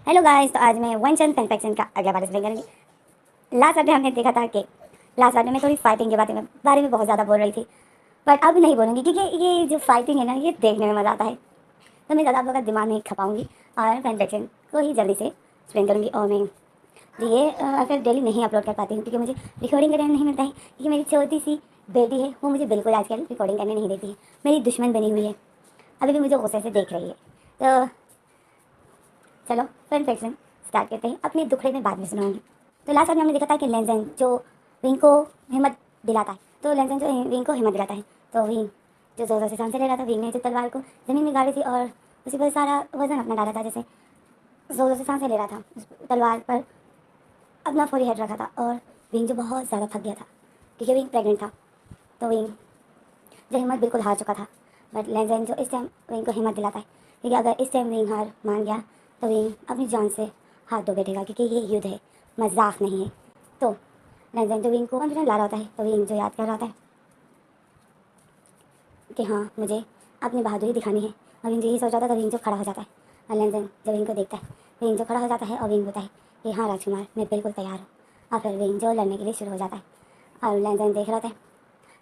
Hello guys, तो आज मैं वन चंद कन्फेक्शन का अगला पार्ट एक्सप्लेन करूँगी। लास्ट वाले हमने देखा था कि लास्ट वाले में थोड़ी फाइटिंग के बारे में बहुत ज़्यादा बोल रही थी, बट अब नहीं बोलूँगी क्योंकि ये जो फाइटिंग है ना, ये देखने में मज़ा आता है। तो मैं ज़्यादा आप लोगों का दिमाग नहीं खपाऊँगी और कन्फेक्शन को ही जल्दी से एक्सप्लेन करूँगी। और मैं ये फिर डेली नहीं अपलोड कर पाती हूँ क्योंकि मुझे रिकॉर्डिंग का टाइम नहीं मिलता है, क्योंकि मेरी छोटी सी बेटी है, वो मुझे बिल्कुल आजकल रिकॉर्डिंग करने नहीं देती है। मेरी दुश्मन बनी हुई है, अभी भी मुझे गुस्से से देख रही है। तो चलो कन्फेक्शन स्टार्ट करते हैं। अपने दुखड़े में बात भी सुनाऊंगी। तो लास्ट टाइम हमने देखा था कि लेंजन जो विंग को हिम्मत दिलाता है, तो लेंजन जो विंग को हिम्मत दिलाता है, तो विंग जो जोर से सांसें ले रहा था, विंग ने जो तलवार को ज़मीन में गाड़ी थी और उसी पर सारा वजन अपना डाला था, जैसे जोर से सांसें ले रहा था, उस तलवार पर अपना फोरी हेड रखा था। और विंग जो बहुत ज़्यादा थक गया था क्योंकि विंग प्रेगनेंट था, तो विंग जो हिम्मत बिल्कुल हार चुका था। बट लेंजन जो इस टाइम विंग को हिम्मत दिलाता है, क्योंकि अगर इस टाइम विंग हार मान गया तो विंग अपनी जान से हाथ धो बैठेगा, क्योंकि ये युद्ध है, मजाक नहीं है। तो लेंजन जो विंग को कॉन्फिडेंस ला रहा होता है, तो विंग जो याद कर रहा होता है कि हाँ, मुझे अपनी बहादुरी दिखानी है। और विंग जो यही सोच रहा था, तो विंग जो खड़ा हो जाता है। और लेंजन जब विंग को देखता है, विंग जो खड़ा हो जाता है और विंग बोलता है कि हाँ राजकुमार, मैं बिल्कुल तैयार हूँ। और फिर विंग जो लड़ने के लिए शुरू हो जाता है और लेंजन देख रहा होता है।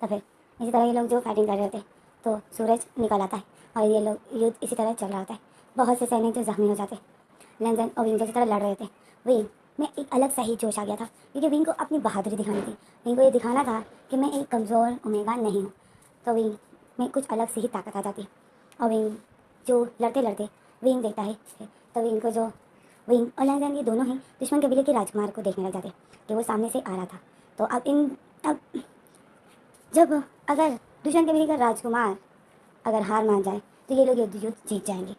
तो फिर इसी तरह ये लोग जो फाइटिंग कर रहे होते हैं, तो सूरज निकल आता है और ये लोग युद्ध इसी तरह चल रहा होता है। बहुत से सैनिक जो जख्मी हो जाते हैं, लेंजन और विंग जिस तरह लड़ रहे थे, विंग में एक अलग सा ही जोश आ गया था, क्योंकि विंग को अपनी बहादुरी दिखानी थी। विंग को ये दिखाना था कि मैं एक कमज़ोर ओमेगा नहीं हूँ। तो विंग में कुछ अलग सी ही ताकत आ जाती है। और विंग जो लड़ते लड़ते विंग देखता है, तो विंग को जो विंग और लेंजन ये दोनों ही दुश्मन कबीले के राजकुमार को देखने लग जाते हैं कि वो सामने से आ रहा था। तो अब जब अगर दुष्यंत कबीले का राजकुमार अगर हार मान जाए, तो ये लोग युद्ध जीत जाएंगे।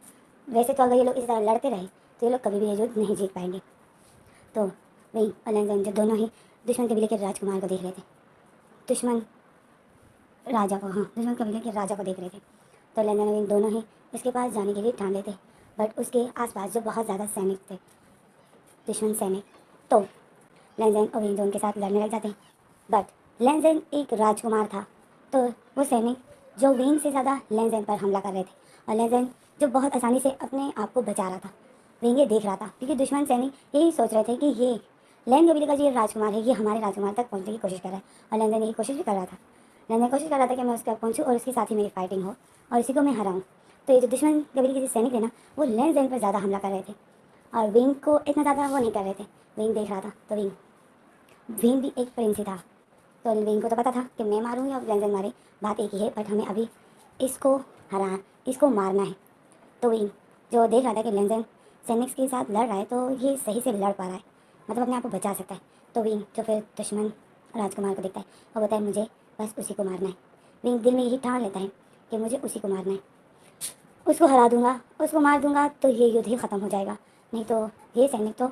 वैसे तो अगर ये लोग इस तरह लड़ते रहे, तो ये लोग कभी भी ये युद्ध नहीं जीत पाएंगे। तो वही अलंजन जब दोनों ही दुश्मन कबीले के राजकुमार को देख रहे थे, दुश्मन राजा को, हाँ, दुश्मन कबीले के राजा को देख रहे थे, तो लेंजन और विंग दोनों ही उसके पास जाने के लिए ठान लेते। बट उसके आसपास जो बहुत ज़्यादा सैनिक थे, दुश्मन सैनिक, तो लेंजन और विंग उनके साथ लड़ने लग जाते हैं। बट लेंजन एक राजकुमार था, तो वो सैनिक जो विंग से ज़्यादा लेंजन पर हमला कर रहे थे, और लेंजन जो बहुत आसानी से अपने आप को बचा रहा था। विंग ये देख रहा था, क्योंकि दुश्मन सैनिक यही सोच रहे थे कि ये लैंड कबीले का जो ये राजकुमार है, ये हमारे राजकुमार तक पहुंचने की कोशिश कर रहा है। और लेंजन यही कोशिश भी कर रहा था। लेंजन कोशिश कर रहा था कि मैं उसके तक पहुँचूँ और उसके साथ ही मेरी फाइटिंग हो और इसी को मैं हराऊँ। तो ये जो दुश्मन कबीले के जो सैनिक थे ना, वो लेंजन पर ज़्यादा हमला कर रहे थे और विंग को इतना ज़्यादा वो नहीं कर रहे थे। विंग देख रहा था, तो विंग भी एक प्रिंस ही था, तो विंग को तो पता था कि मैं मारूँ या लेंजन मारे, बात एक ही है, बट हमें अभी इसको इसको मारना है। तो विंग जो देख रहा था कि लेंजन सैनिक के साथ लड़ रहा है, तो ये सही से लड़ पा रहा है, मतलब अपने आप को बचा सकता है। तो विंग जो फिर दुश्मन राजकुमार को देखता है और बोलता है मुझे बस उसी को मारना है। विंग दिल में यही ठान लेता है कि मुझे उसी को मारना है, उसको हरा दूंगा, उसको मार दूंगा, तो ये युद्ध ही ख़त्म हो जाएगा। नहीं तो ये सैनिक तो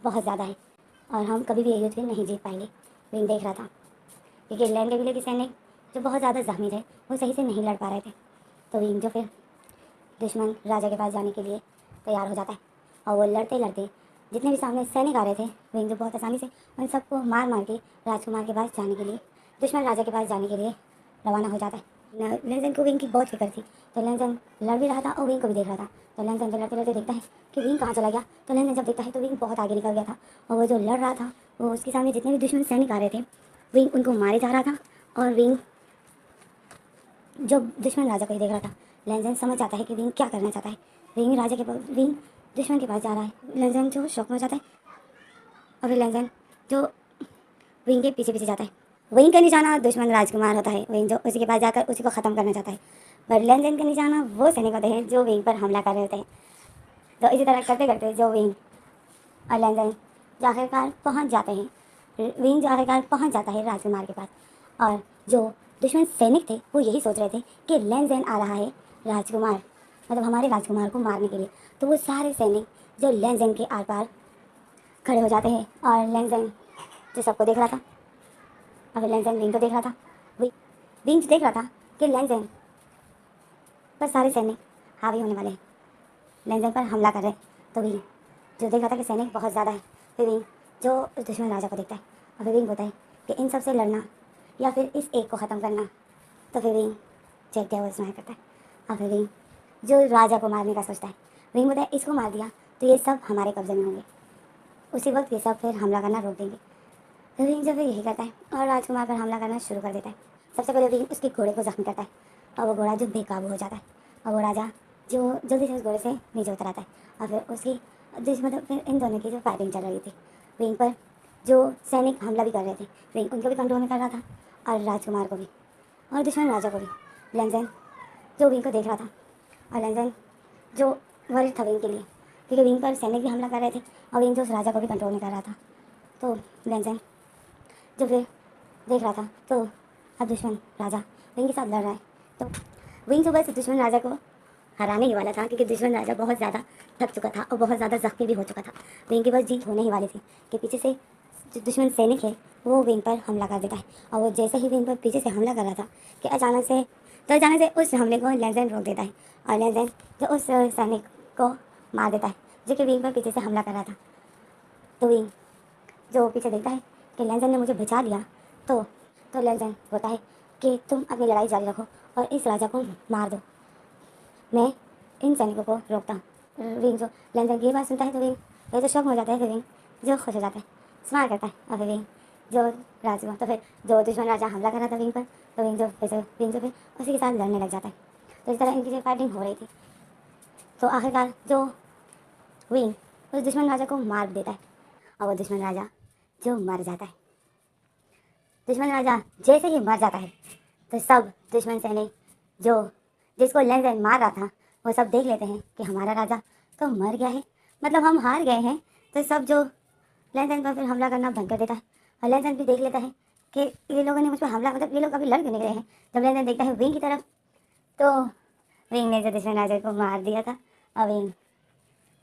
बहुत ज़्यादा है और हम कभी भी ये युद्ध नहीं जीत पाएंगे। विंग देख रहा था, क्योंकि लैंड कबीले के सैनिक जो बहुत ज़्यादा जख्मी थे, वो सही से नहीं लड़ पा रहे थे। तो विंग जो फिर दुश्मन राजा के पास जाने के लिए तैयार हो जाता है और वो लड़ते लड़ते जितने भी सामने सैनिक आ रहे थे, विंग जो बहुत आसानी से उन सबको मार मार के राजकुमार के पास जाने के लिए, दुश्मन राजा के पास जाने के लिए रवाना हो जाता है। लेंजन को विंग की बहुत फिक्र थी, तो लेंजन लड़ भी रहा था और विंग को भी देख रहा था। तो लेंजन जब लड़ते लड़ते देखता है कि विंग कहाँ चला गया, तो लेंजन जब देखता है तो विंग बहुत आगे निकल गया था और वो जो लड़ रहा था, वो उसके सामने जितने भी दुश्मन सैनिक आ रहे थे, विंग उनको मारे जा रहा था। और विंग जो दुश्मन राजा को ही देख रहा था। लेंजन समझ जाता है कि विंग क्या करना चाहता है। विंग दुश्मन के पास जा रहा है। लेंजन जो शौक में हो जाता है और फिर लेंजन जो विंग के पीछे पीछे जाता है। विंग का निशाना दुश्मन राजकुमार होता है, विंग जो उसी के पास जाकर उसी को ख़त्म करना चाहता है। पर लेंजन का निशाना वो सैनिक होते हैं जो विंग पर हमला कर रहे होते हैं। तो इसी तरह करते करते जो विंग और लेंजन जो आखिरकार पहुँच जाते हैं, विंग जो आखिरकार पहुँच जाता है राजकुमार के पास। और जो दुश्मन सैनिक थे, वो यही सोच रहे थे कि लेंजन आ रहा है राजकुमार, मतलब हमारे राजकुमार को मारने के लिए। तो वो सारे सैनिक जो लेंजन के आर पार खड़े हो जाते हैं और लेंजन जो सबको देख रहा था, और लेंजन विंग को देख रहा था। विंग देख रहा था कि लेंजन पर सारे सैनिक हावी होने वाले हैं, लेंजन पर हमला कर रहे हैं। तो विंग जो देख रहा था कि सैनिक बहुत ज़्यादा है, फिर विंग जो उस दुश्मन राजा को देखता है और फिर विंग बोलता है कि इन सब से लड़ना या फिर इस एक को ख़त्म करना। तो फिर विंग जैक डेविल स्माइल करता है और फिर विंग जो राजा को मारने का सोचता है। विंग बोलता है इसको मार दिया तो ये सब हमारे कब्जे में होंगे। उसी वक्त ये सब फिर हमला करना रोक देंगे। तो विंग जब यही करता है और राजकुमार पर हमला करना शुरू कर देता है। सबसे पहले विंग उसके घोड़े को जख्मी करता है और वो घोड़ा जो बेकाबू हो जाता है और वो राजा जो जल्दी से उस घोड़े से नीचे उतर आता है और फिर उसकी मतलब फिर इन दोनों की जो फाइटिंग चल रही थी, विंग पर जो सैनिक हमला भी कर रहे थे, विंग उनको भी कंट्रोल में कर रहा था और राजकुमार को भी और दुश्मन राजा को भी। लेंजन जो विंग को देख रहा था और लेंजन जो वरिष्ठ था विंग के लिए, क्योंकि विंग पर सैनिक भी हमला कर रहे थे और विंग जो उस राजा को भी कंट्रोल में कर रहा था। तो लेंजन जो फिर देख रहा था तो अब दुश्मन राजा विंग के साथ लड़ रहा है। तो विंग जो बस दुश्मन राजा को हराने ही वाला था, क्योंकि दुश्मन राजा बहुत ज़्यादा थक चुका था और बहुत ज़्यादा जख्मी भी हो चुका था। विंग की बस जीत होने ही वाली थी कि पीछे से जो दुश्मन सैनिक है वो विंग पर हमला कर देता है और वो जैसे ही विंग पर पीछे से हमला कर रहा था कि अचानक से उस हमले को लेंजन रोक देता है और लेंजन जो उस सैनिक को मार देता है जो कि विंग पर पीछे से हमला कर रहा था। तो विंग जो पीछे देखता है कि लेंजन ने मुझे बचा लिया, तो लेंजन बोलता है कि तुम अपनी लड़ाई जारी रखो और इस राजा को मार दो, मैं इन सैनिकों को रोकता हूँ। विंग जो लेंजन की ये बात सुनता है तो विंग ये तो शौक हो जाता है, फिर विंग जो खुश हो जाता है, स्माइल करता है और फिर विंग जो राजा तो फिर जो दुश्मन राजा हमला कर रहा था विंग पर, तो विंग जो फिर उसी के साथ लड़ने लग जाता है। तो इस तरह इनकी जो फाइटिंग हो रही थी तो आखिरकार जो विंग उस दुश्मन राजा को मार देता है और वो दुश्मन राजा जो मर जाता है। दुश्मन राजा जैसे ही मर जाता है तो सब दुश्मन सैनिक जो जिसको लेंजन मार रहा था वो सब देख लेते हैं कि हमारा राजा तो मर गया है, मतलब हम हार गए हैं। तो सब जो लेंजन पर फिर हमला करना बंद कर देता है और लेंजन भी देख लेता है कि ये लोगों ने मुझ पर हमला, मतलब ये लोग अभी लड़ क्यों नहीं रहे हैं। जब लेंजन देखता है विंग की तरफ तो विंग ने जो दुश्मन राजा को मार दिया था और विंग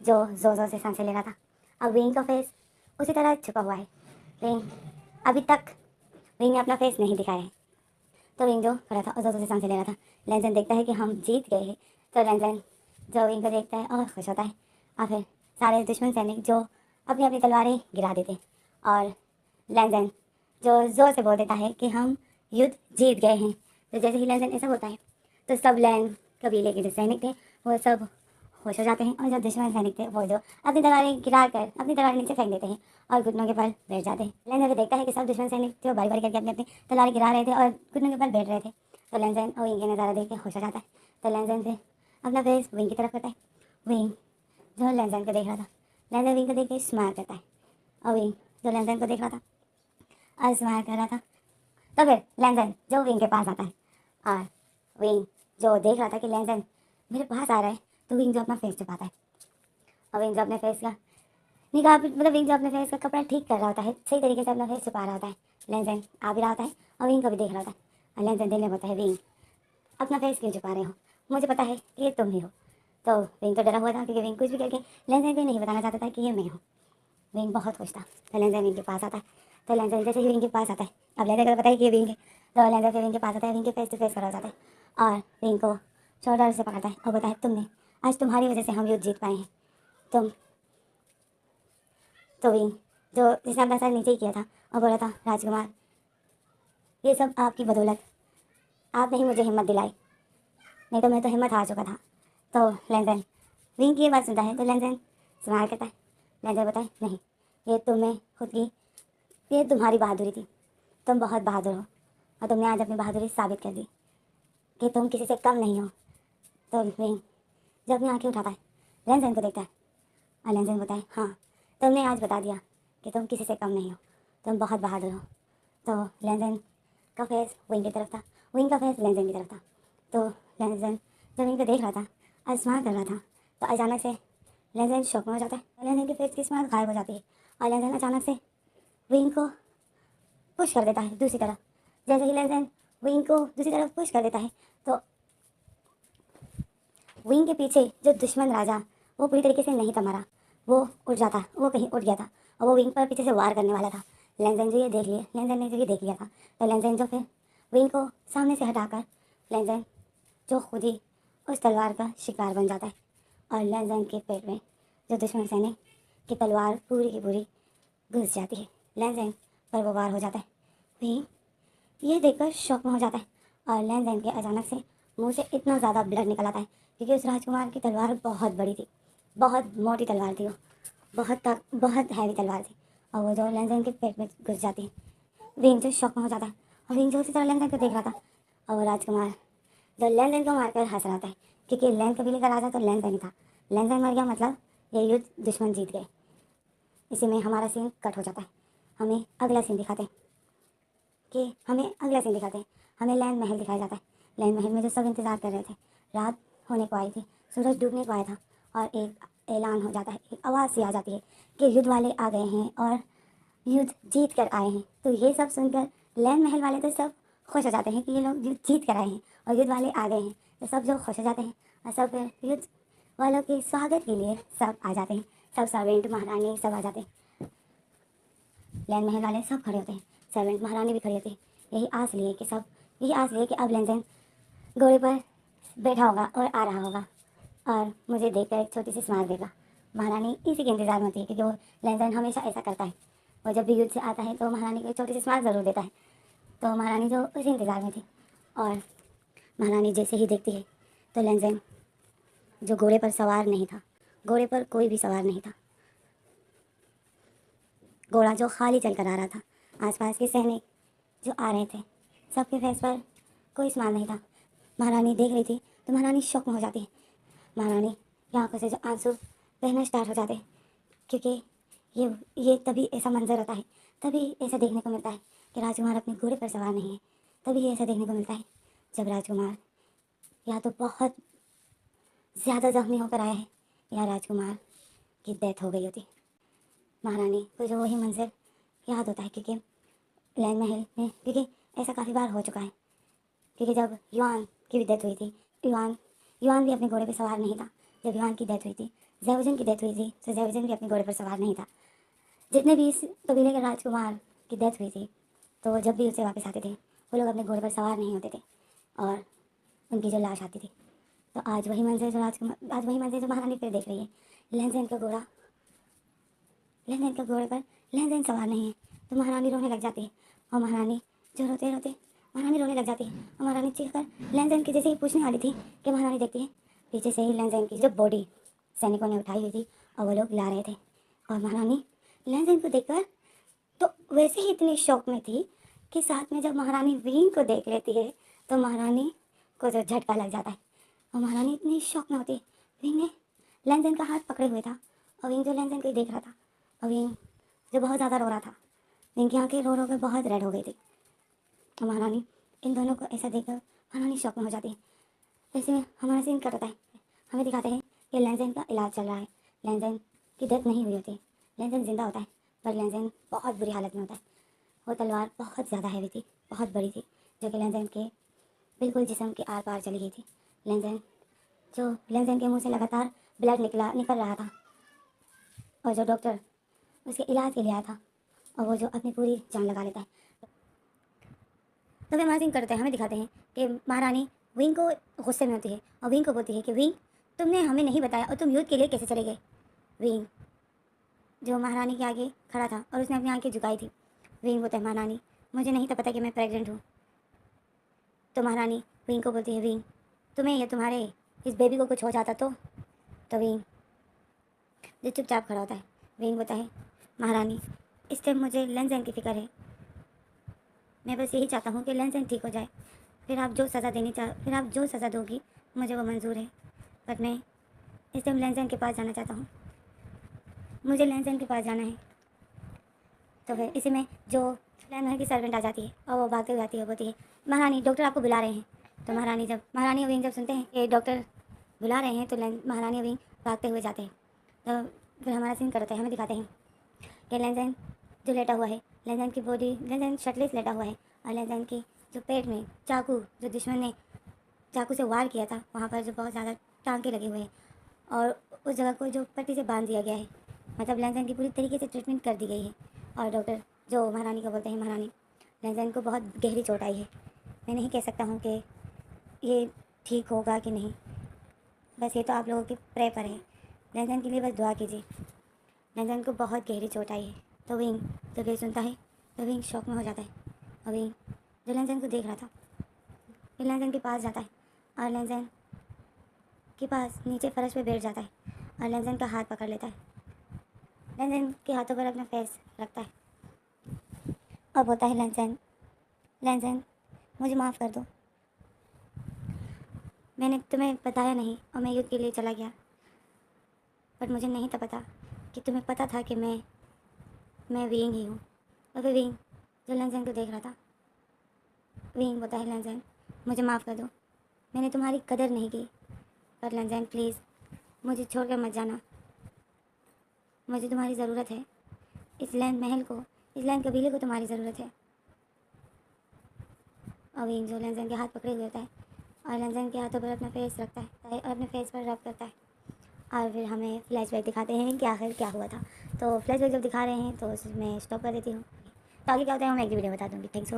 जो जोर जोर से सांसें ले रहा था, अब विंग का फेस उसी तरह छुपा हुआ है। विंग अभी तक विंग ने अपना फेस नहीं दिखाया है। तो विंग जो खड़ा था और जोर जोर से सांसें ले रहा था। लेंजन देखता है कि हम जीत गए हैं, तो लेंजन जो विंग को देखता है और खुश होता है और फिर सारे दुश्मन सैनिक जो अपनी अपनी तलवारें गिरा देते और लेंजन जो जोर से बोल देता है कि हम युद्ध जीत गए हैं। तो जैसे ही लेंजन ऐसा बोलता है तो सब लैंड कबीले के जो सैनिक थे वो सब होश हो जाते हैं और जो दुश्मन सैनिक थे वो जो अपनी तलवारें गिरा कर अपनी तलवारें नीचे फेंक देते हैं और घुटनों के बल बैठ जाते हैं। लेंजन देखता है कि सब दुश्मन सैनिक जो बारी बारी करके अपनी अपनी तलवारें गिरा रहे थे और घुटनों के बल बैठ रहे थे। तो लेंजन और विंग के नज़ारा देख के होश हो जाता है। तो लेंजन से अपना फेस विंग की तरफ करता है। विंग जो लेंजन को देख रहा था, लेंजन विंग को देख के स्माइल करता है और विंग जो लेंजन को देख रहा था और स्माइल कर रहा था। तो फिर लेंजन जो विंग के पास आता है और विंग जो देख रहा था कि लेंजन मेरे पास आ रहा है, तो विंग जो अपना फेस छुपाता है और विंग जो अपने फेस का निकाह मतलब विंग जो अपने फेस का कपड़ा ठीक कर रहा होता है, सही तरीके से अपना फेस छुपा रहा होता है। लेंजन आ भी रहा होता है और विंग को भी देख रहा होता है और लेंजन दिल में बोलता है विंग अपना फेस क्यों छुपा रहे हो, मुझे पता है कि ये तुम ही हो। तो विंग तो डरा हुआ था क्योंकि विंग कुछ भी करके लेंजन को नहीं बताना चाहता था कि ये मैं हूँ। विंग बहुत खुश था। तो लेंजन विंग के पास आता है। तो लेंजन जैसे ही विंग के पास आता है, अब लेंजन को पता है कि ये विंग है, तो लेंजन फिर विंग के पास आता है, विंग के फेस टू फेस खड़ा हो जाता है और विंग को शोल्डर से पकड़ता है और बोलता है तुमने आज तुम्हारी वजह से हम युद्ध जीत पाए हैं। तुम तो विंग जो जिसने अपना सर नीचे ही किया था और बोला था राजकुमार ये सब आपकी बदौलत, आपने ही मुझे हिम्मत दिलाई, नहीं तो मैं तो हिम्मत हार चुका था। तो लेंजन विंग की ये बात सुनता है तो लेंजन स्माइल करता है। लेंजन बोलता है नहीं, ये तुम्हें खुद की ये तुम्हारी बहादुरी थी, तुम बहुत बहादुर हो और तुमने आज अपनी बहादुरी साबित कर दी कि तुम किसी से कम नहीं हो। तो विंग जब अपनी आँखें उठाता है लेंजन को देखता है और लेंजन बोलता है हाँ, तुमने आज बता दिया कि तुम किसी से कम नहीं हो, तुम बहुत बहादुर हो। तो लेंजन का फेस विंग की तरफ था, विंग का फेस लेंजन की तरफ था। तो लेंजन जब विंग को देख रहा था और स्माइल कर रहा था तो अचानक से लेंजन शौक में हो जाता है। लेंजन के फेस की स्माइल गायब हो जाती है और लेंजन अचानक से विंग को पुश कर देता है दूसरी तरफ। जैसे ही लेंजन विंग को दूसरी तरफ पुश कर देता है तो विंग के पीछे जो दुश्मन राजा वो पूरी तरीके से नहीं था मरा, वो उठ जाता, वो कहीं उठ गया था और वो विंग पर पीछे से वार करने वाला था। लेंजन जो ये देख लिया, लेंजन ने जो ये देख लिया था तो लेंजन जो फिर विंग को सामने से हटाकर लेंजन जो खुद ही उस तलवार का शिकार बन जाता है और लेंजन के पेट में जो दुश्मन सैनिक की तलवार पूरी की पूरी घुस जाती है। लेंजन पर वो वार हो जाता है। विंग ये देखकर शौक में हो जाता है और लेंजन के अचानक से मुंह से इतना ज़्यादा ब्लड निकल आता है क्योंकि उस राजकुमार की तलवार बहुत बड़ी थी, बहुत मोटी तलवार थी वो, बहुत हैवी तलवार थी। और वो जो लेंजन के पेट में घुस जाती है, विंग जो शॉक में हो जाता है और विंग जो उसी तरह लेंजन को देख रहा था। और वो राजकुमार जो लेंजन को मारकर हंस रहा था, क्योंकि लेंस कभी लेकर आ था तो लेंजन ही था। लेंजन मर गया मतलब ये युद्ध दुश्मन जीत गए। इसी में हमारा सीन कट हो जाता है। हमें अगला सीन दिखाते हैं हमें लैंड महल दिखाया जाता है। लैंड महल में जो सब इंतज़ार कर रहे थे, रात होने को आई थी, सूरज डूबने को आया था और एक ऐलान हो जाता है, एक आवाज़ सी आ जाती है कि युद्ध वाले आ गए हैं और युद्ध जीत कर आए हैं। तो ये सब सुनकर लैंड महल वाले तो सब खुश हो जाते हैं कि ये लोग युद्ध जीत कर आए हैं और युद्ध वाले आ गए हैं। तो सब लोग खुश हो जाते हैं और सब फिर युद्ध वालों के स्वागत के लिए सब आ जाते हैं। सब सर्वेंट महारानी सब आ जाते हैं। लैंड महल वाले सब खड़े होते हैं, सर्वेंट महारानी भी खड़ी होती है। यही आस लिए कि अब लेंजन घोड़े पर बैठा होगा और आ रहा होगा और मुझे देखकर एक छोटी सी स्माइल देगा। महारानी इसी के इंतज़ार में होती है, क्योंकि वो लेंजन हमेशा ऐसा करता है। वो जब भी युद्ध से आता है तो महारानी को एक छोटी सी स्माइल ज़रूर देता है। तो महारानी जो उसी इंतज़ार में थी और महारानी जैसे ही देखती है तो लेंजन जो घोड़े पर सवार नहीं था, घोड़े पर कोई भी सवार नहीं था, घोड़ा जो खाली चल कर आ रहा था, आसपास के सैनिक जो आ रहे थे, सबके फेस पर कोई स्माइल नहीं था। महारानी देख रही थी तो महारानी शौक में हो जाती है। महारानी की आंखों से जो आंसू बहना स्टार्ट हो जाते हैं, क्योंकि ये तभी ऐसा मंजर होता है, तभी ऐसा देखने को मिलता है कि राजकुमार अपने घोड़े पर सवार नहीं है। तभी ऐसा देखने को मिलता है जब राजकुमार या तो बहुत ज़्यादा जख्मी होकर आया है या राजकुमार की डेथ हो गई होती। महारानी को जो वही मंजर याद होता है, क्योंकि लैंड महल में, क्योंकि ऐसा काफ़ी बार हो चुका है। क्योंकि जब युआन की भी डेथ हुई थी, युआन भी अपने घोड़े पर सवार नहीं था। जब युआन की डेथ हुई थी, ज़ेवुजन की डेथ हुई थी, तो ज़ेवुजन भी अपने घोड़े पर सवार नहीं था। जितने भी इस कबीले के राजकुमार की डेथ हुई थी, तो वो जब भी उससे वापस आते थे वो लोग अपने घोड़े पर सवार नहीं होते थे और उनकी जो लाश आती थी। तो आज वही मंजर जो महारानी फिर देख रही है। लेंजन का घोड़े पर लेंजन सवार नहीं है। तो महारानी रोने लग जाती है और महारानी रोने लग जाती है और महारानी चीख कर लेंजन की जैसे ही पूछने वाली थी कि महारानी देखती है पीछे से ही लेंजन की जो बॉडी सैनिकों ने उठाई हुई थी और वो लोग ला रहे थे। और महारानी लेंजन को देखकर तो वैसे ही इतनी शौक में थी कि साथ में जब महारानी विंग को देख लेती है तो महारानी को जो झटका लग जाता है और महारानी इतनी शौक में होती है। विंग ने लेंजन का हाथ पकड़े हुए था और विंग जो लेंजन को देख रहा था और विंग जो बहुत ज़्यादा रो रहा था। विंग की आंखें रो कर बहुत रेड हो गई थी और महारानी इन दोनों को ऐसा देखकर महारानी शौक में हो जाती है। ऐसे में हमारा सीन कट होता है। हमें दिखाते हैं कि लेंजन का इलाज चल रहा है। लेंजन की डेथ नहीं हुई होती, लेंजन जिंदा होता है, पर लेंजन बहुत बुरी हालत में होता है। वो तलवार बहुत ज़्यादा हैवी थी, बहुत बड़ी थी, जो कि लेंजन के बिल्कुल जिस्म के आर पार चली गई थी। लेंजन के मुंह से लगातार ब्लड निकल रहा था और जो डॉक्टर उसके इलाज के लिए आया था और वो जो अपनी पूरी जान लगा लेता है। तो वे मार्जिंग करते हैं, हमें दिखाते हैं कि महारानी विंग को गुस्से में होती है और विंग को बोलती है कि विंग, तुमने हमें नहीं बताया और तुम युद्ध के लिए कैसे चले गए। विंग जो महारानी के आगे खड़ा था और उसने अपनी आंखें झुकाई थी, विंग बोलता है महारानी मुझे नहीं तो पता कि मैं प्रेग्नेंट हूँ। तो महारानी विंग को बोलती है विंग, तुम्हें या तुम्हारे इस बेबी को कुछ हो जाता तो विंग जो चुपचाप खड़ा होता है। विंग बोलता है महारानी इस टाइम मुझे लेंजन की फिक्र है, मैं बस यही चाहता हूँ कि लेंजन ठीक हो जाए, फिर आप जो सज़ा दोगी मुझे वो मंजूर है, पर मैं इस टाइम लेंजन के पास जाना चाहता हूँ, मुझे लेंजन के पास जाना है। तो फिर इसी में जो लेंजन की सर्वेंट आ जाती है और वो भागते हुए आती है, बोलती है महारानी डॉक्टर आपको बुला रहे हैं। तो महारानी और विंग जब सुनते हैं कि डॉक्टर बुला रहे हैं तो महारानी और विंग भागते हुए जाते हैं। तो फिर हमारा सीन करते हैं, हमें दिखाते हैं कि लेंजन जो लेटा हुआ है, लेंजन शर्टलेस लेटा हुआ है और लेंजन की जो पेट में चाकू, जो दुश्मन ने चाकू से वार किया था, वहाँ पर जो बहुत ज़्यादा टाँके लगे हुए हैं और उस जगह को जो पट्टी से बांध दिया गया है, मतलब लेंजन की पूरी तरीके से ट्रीटमेंट कर दी गई है। और डॉक्टर जो महारानी को बोलते हैं महारानी लेंजन को बहुत गहरी चोट आई है, मैं नहीं कह सकता हूँ कि ये ठीक होगा कि नहीं, बस ये तो आप लोगों की प्रे पर है, लेंजन के लिए बस दुआ कीजिए, लेंजन को बहुत गहरी चोट आई है। तो विंग जब ये सुनता है तो विंग शौक में हो जाता है और विंग जो लेंजन को देख रहा था फिर लेंजन के पास जाता है और लेंजन के पास नीचे फर्श पे बैठ जाता है और लेंजन का हाथ पकड़ लेता है, लेंजन के हाथों पर अपना फेस रखता है और बोलता है, लेंजन लेंजन मुझे माफ़ कर दो, मैंने तुम्हें बताया नहीं और मैं युद्ध के लिए चला गया, बट मुझे नहीं था पता कि तुम्हें पता था कि मैं विंग ही हूँ। और फिर विंग जो लेंजन को देख रहा था, विंग बोलता है, लेंजन मुझे माफ़ कर दो, मैंने तुम्हारी कदर नहीं की, पर लेंजन प्लीज़ मुझे छोड़कर मत जाना, मुझे तुम्हारी ज़रूरत है, इस लैंड महल को, इस लैंड कबीले को तुम्हारी ज़रूरत है। और विंग जो लेंजन के हाथ पकड़े हुए होता है और लेंजन के हाथों पर अपना फेस रखता है और अपने फेस पर रब करता है। और फिर हमें फ्लैशबैक दिखाते हैं कि आखिर क्या हुआ था। तो फ्लैशबैक जब दिखा रहे हैं तो उसमें स्टॉप कर देती हूँ। तो आगे क्या होता है मैं अगली वीडियो बता दूँगी। Thanks for